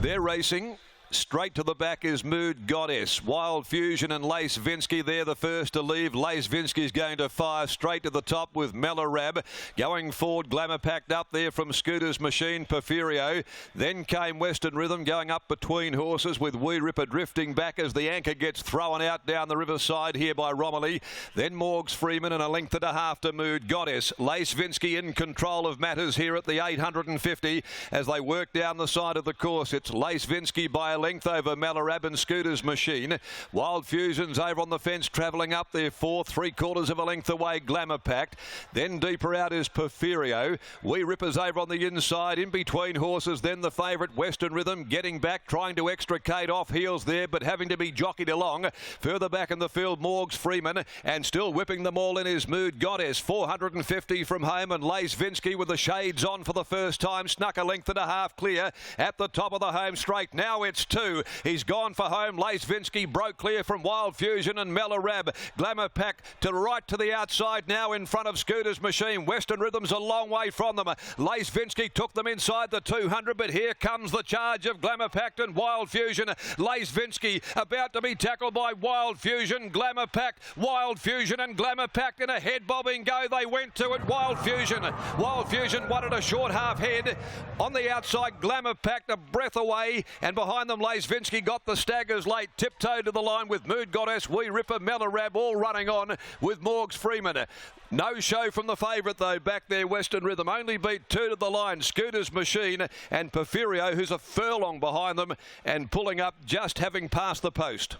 They're racing. Straight to the back is Mood Goddess. Wild Fusion and Lace Vinsky, they're the first to leave. Lace Vinsky's going to fire straight to the top with Melarab. Going forward, Glamour packed up there from Scooter's Machine, Porfirio. Then came Western Rhythm going up between horses with Wee Ripper drifting back as the anchor gets thrown out down the riverside here by Romilly. Then Morgs Freeman and a length and a half to Mood Goddess. Lace Vinsky in control of matters here at the 850 as they work down the side of the course. It's Lace Vinsky by a length over Melarab and Scooter's Machine. Wild Fusion's over on the fence travelling up there fourth, 3/4 of a length away Glamour packed. Then deeper out is Porfirio. Wee Ripper's over on the inside in between horses. Then the favourite Western Rhythm getting back, trying to extricate off heels there but having to be jockeyed along. Further back in the field Morgs Freeman and still whipping them all in his Mood Goddess. 450 from home and Lace Vinsky with the shades on for the first time snuck a length and a half clear at the top of the home straight. Now it's two. He's gone for home. Lace Vinsky broke clear from Wild Fusion and Melarab. Glamour pack to right to the outside now in front of Scooter's Machine. Western Rhythm's a long way from them. Lace Vinsky took them inside the 200, but here comes the charge of Glamour packed and Wild Fusion. Lace Vinsky about to be tackled by Wild Fusion. Glamour packed, Wild Fusion and Glamour packed in a head bobbing go. They went to it. Wild Fusion won at a short half head. On the outside, Glamour packed a breath away, and behind them Lace Vinsky got the staggers late, tiptoed to the line with Mood Goddess, Wee Ripper, Melarab all running on with Morgs Freeman. No show from the favourite though, back there Western Rhythm. Only beat two to the line, Scooter's Machine and Porfirio, who's a furlong behind them and pulling up just having passed the post.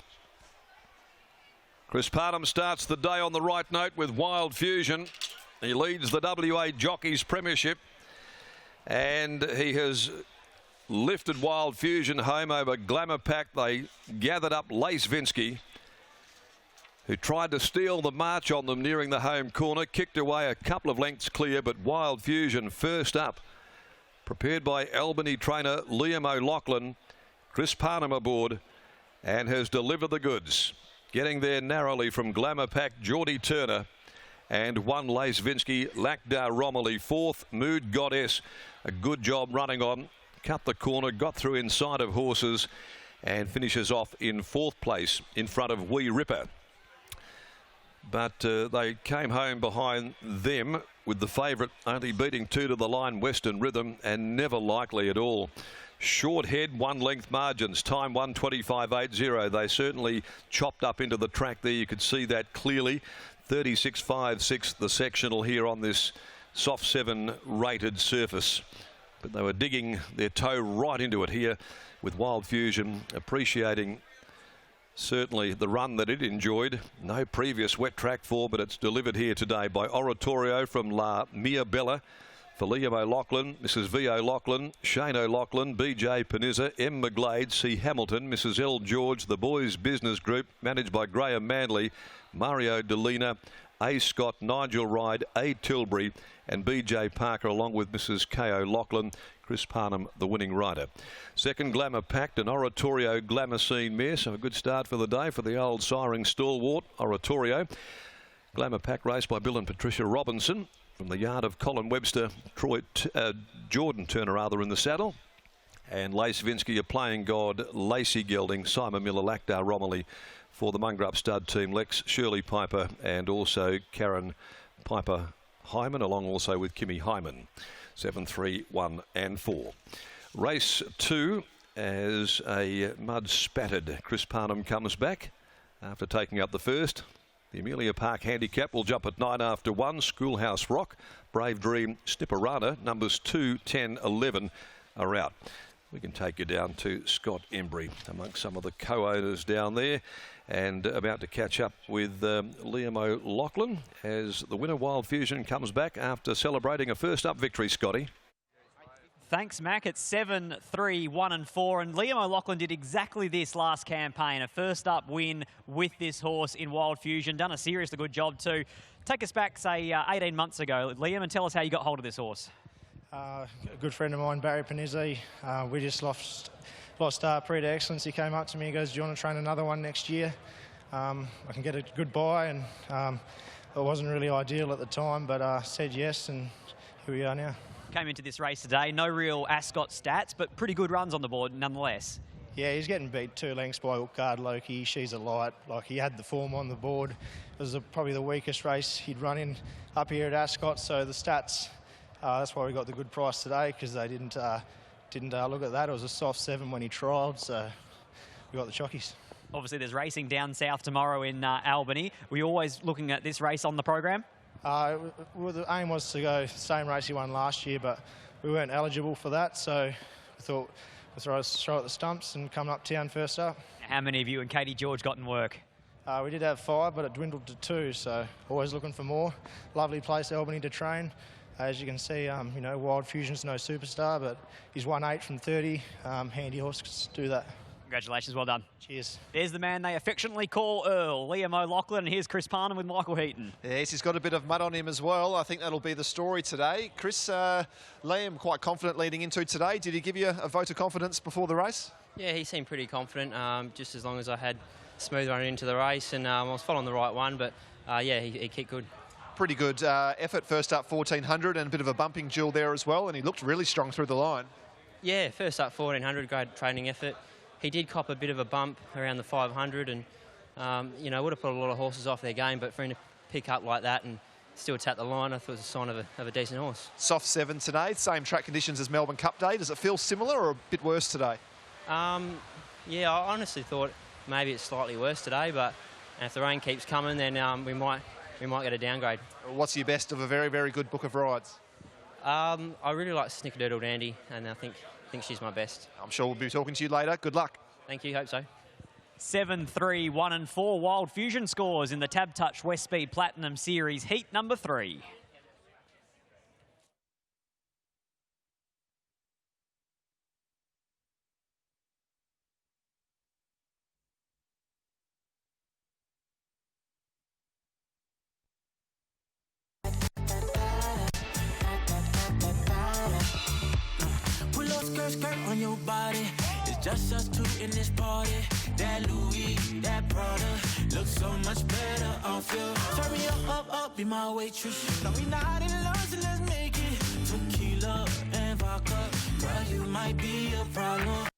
Chris Parnham starts the day on the right note with Wild Fusion. He leads the WA Jockeys Premiership and he has lifted Wild Fusion home over Glamour pack. They gathered up Lace Vinsky, who tried to steal the march on them nearing the home corner, kicked away a couple of lengths clear, but Wild Fusion first up. Prepared by Albany trainer Liam O'Loughlin, Chris Parnham aboard and has delivered the goods. Getting there narrowly from Glamour pack, Geordie Turner, and one Lace Vinsky, Lakdar Romilly fourth, Mood Goddess, a good job running on. Cut the corner, got through inside of horses and finishes off in fourth place in front of Wee Ripper. But they came home behind them with the favourite only beating two to the line, Western Rhythm, and Never Likely at all. Short head, 1 length margins, time 1:25.80. They certainly chopped up into the track there. You could see that clearly. 36.56 the sectional here on this soft 7 rated surface. But they were digging their toe right into it here with Wild Fusion, appreciating certainly the run that it enjoyed. No previous wet track for, but it's delivered here today by Oratorio from La Mia Bella. For Liam O'Loughlin, Mrs. V. O'Loughlin, Shane O'Loughlin, B.J. Panizza, M. McGlade, C. Hamilton, Mrs. L. George, the Boys Business Group, managed by Graham Manley, Mario Delina, A. Scott, Nigel Ride, A. Tilbury, and B.J. Parker, along with Mrs. K. O'Loughlin. Chris Parnham, the winning rider. Second, Glamour packed, an Oratorio Glamour Scene mare. So a good start for the day for the old siring stalwart, Oratorio. Glamour pack race by Bill and Patricia Robinson from the yard of Colin Webster, Jordan Turner rather in the saddle. And Lace Vinsky, a playing god, Lacey Gelding, Simon Miller, Lakdar Romilly for the Mungrup stud team, Lex Shirley Piper and also Karen Piper Hyman, along also with Kimmy Hyman. 7, 3, 1 and 4. Race 2 as a mud-spattered Chris Parnham comes back after taking up the first. The Amelia Park handicap will jump at 9 after 1. Schoolhouse Rock, Brave Dream, Snipperana, numbers 2, 10, 11 are out. We can take you down to Scott Embry amongst some of the co-owners down there and about to catch up with Liam O'Loughlin as the winner Wild Fusion comes back after celebrating a first up victory, Scotty. Thanks, Mac. It's 7, 3, 1 and 4. And Liam O'Loughlin did exactly this last campaign. A first up win with this horse in Wild Fusion. Done a seriously good job too. Take us back, say, 18 months ago, Liam, and tell us how you got hold of this horse. A good friend of mine, Barry Panizzi, we just lost Pre to Excellence. He came up to me and goes, "Do you want to train another one next year? I can get a good buy." And it wasn't really ideal at the time, but I said yes, and here we are now. Came into this race today, no real Ascot stats, but pretty good runs on the board nonetheless. Yeah, he's getting beat 2 lengths by Hookguard Loki. She's a light. Like, he had the form on the board. It was probably the weakest race he'd run in up here at Ascot, so the stats, that's why we got the good price today, because they didn't look at that. It was a soft 7 when he trialled, so we got the chockies. Obviously, there's racing down south tomorrow in Albany. Were you always looking at this race on the program? Well, the aim was to go the same race he won last year, but we weren't eligible for that, so we thought we'd throw at the stumps and come uptown first up. How many of you and Katie George got in work? We did have 5, but it dwindled to 2, so always looking for more. Lovely place, Albany, to train. As you can see, you know, Wild Fusion's no superstar, but he's won 8 from 30. Handy horse to do that. Congratulations, well done. Cheers. There's the man they affectionately call Earl, Liam O'Loughlin, and here's Chris Parnham with Michael Heaton. Yes, he's got a bit of mud on him as well. I think that'll be the story today. Chris, Liam quite confident leading into today. Did he give you a vote of confidence before the race? Yeah, he seemed pretty confident, just as long as I had smooth running into the race, and I was following the right one, but yeah, he kicked good. Pretty good effort, first up 1400 and a bit of a bumping duel there as well, and he looked really strong through the line. Yeah, first up 1400, great training effort. He did cop a bit of a bump around the 500 and, you know, would have put a lot of horses off their game, but for him to pick up like that and still tap the line, I thought it was a sign of a decent horse. Soft 7 today, same track conditions as Melbourne Cup Day. Does it feel similar or a bit worse today? Yeah, I honestly thought maybe it's slightly worse today, but if the rain keeps coming, then we might get a downgrade. What's your best of a very, very good book of rides? I really like Snickerdoodle Dandy, and I think she's my best. I'm sure we'll be talking to you later. Good luck. Thank you, hope so. 7, 3, 1 and 4 Wild Fusion scores in the Tab Touch West Speed Platinum Series Heat number 3. Skirt on your body, it's just us two in this party. That Louis, that Prada, looks so much better off you. Turn me up, be my waitress. No, we not in love, so let's make it. Tequila and vodka, girl, you might be a problem.